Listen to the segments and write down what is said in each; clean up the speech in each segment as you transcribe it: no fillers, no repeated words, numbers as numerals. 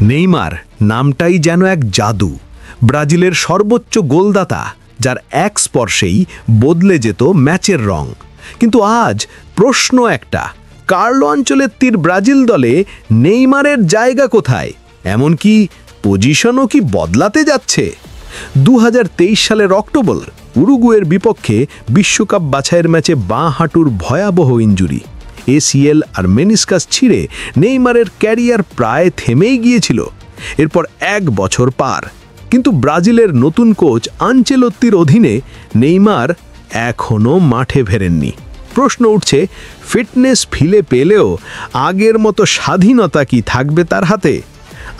Neymar নামটাই যেন এক জাদু। ব্রাজিলের সর্বোচ্চ গোলদাতা, যার এক স্পর্শেই বদলে যেত ম্যাচের রং। কিন্তু আজ প্রশ্ন একটা, কার্লো আনচেলত্তির ব্রাজিল দলে নেইমারের জায়গা কোথায়? এমনকি পজিশনও কি বদলাতে যাচ্ছে? 2023 সালের অক্টোবর উরুগুয়ের বিপক্ষে বিশ্বকাপ বাছাইয়ের ম্যাচে বাঁ হাঁটুর ভয়াবহ ইনজুরি, এসিএল আর মেনিসকাস ছিঁড়ে নেইমারের ক্যারিয়ার প্রায় থেমেই গিয়েছিল। এরপর 1 বছর পার, কিন্তু ব্রাজিলের নতুন কোচ আনচেলত্তির অধীনে নেইমার এখনও মাঠে ফেরেননি। প্রশ্ন উঠছে, ফিটনেস ফিরে পেলেও আগের মতো স্বাধীনতা কি থাকবে তার হাতে?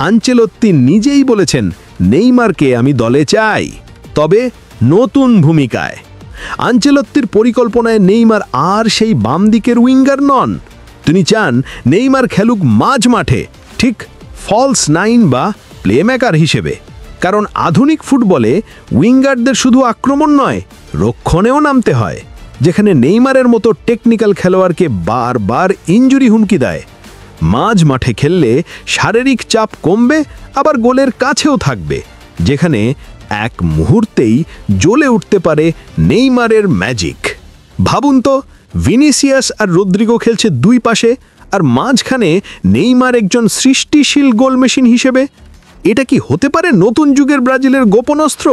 আনচেলত্তি নিজেই বলেছেন, নেইমারকে আমি দলে চাই, তবে নতুন ভূমিকায়। আনচেলত্তির পরিকল্পনায় নেইমার আর সেই বাম দিকের উইঙ্গার নন। তিনি চান নেইমার খেলুক মাঝ মাঠে, ঠিক ফলস 9 বা প্লেমেকার হিসেবে। কারণ আধুনিক ফুটবলে উইঙ্গারদের শুধু আক্রমণ নয়, রক্ষণেও নামতে হয়, যেখানে নেইমারের মতো টেকনিক্যাল খেলোয়াড়কে বারবার ইনজুরি হুমকি দেয়। মাঝ মাঠে খেললে শারীরিক চাপ কমবে, আবার গোলের কাছেও থাকবে, যেখানে এক মুহূর্তেই জ্বলে উঠতে পারে নেইমারের ম্যাজিক। ভাবুন তো, ভিনিসিয়াস আর রদ্রিগো খেলছে দুই পাশে, আর মাঝখানে নেইমার একজন সৃষ্টিশীল গোল মেশিন হিসেবে। এটা কি হতে পারে নতুন যুগের ব্রাজিলের গোপন অস্ত্র,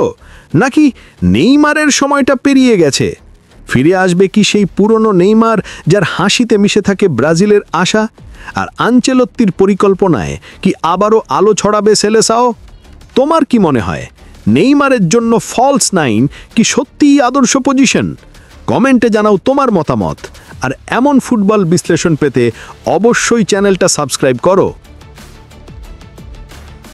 নাকি নেইমারের সময়টা পেরিয়ে গেছে? ফিরে আসবে কি সেই পুরনো নেইমার, যার হাসিতে মিশে থাকে ব্রাজিলের আশা? আর আনচেলত্তির পরিকল্পনায় কি আবারও আলো ছড়াবে সেলেসাও? তোমার কি মনে হয়, নেইমারের জন্য ফলস 9 কি সত্যিই আদর্শ পজিশন? কমেন্টে জানাও তোমার মতামত। আর এমন ফুটবল বিশ্লেষণ পেতে অবশ্যই চ্যানেলটা সাবস্ক্রাইব করো।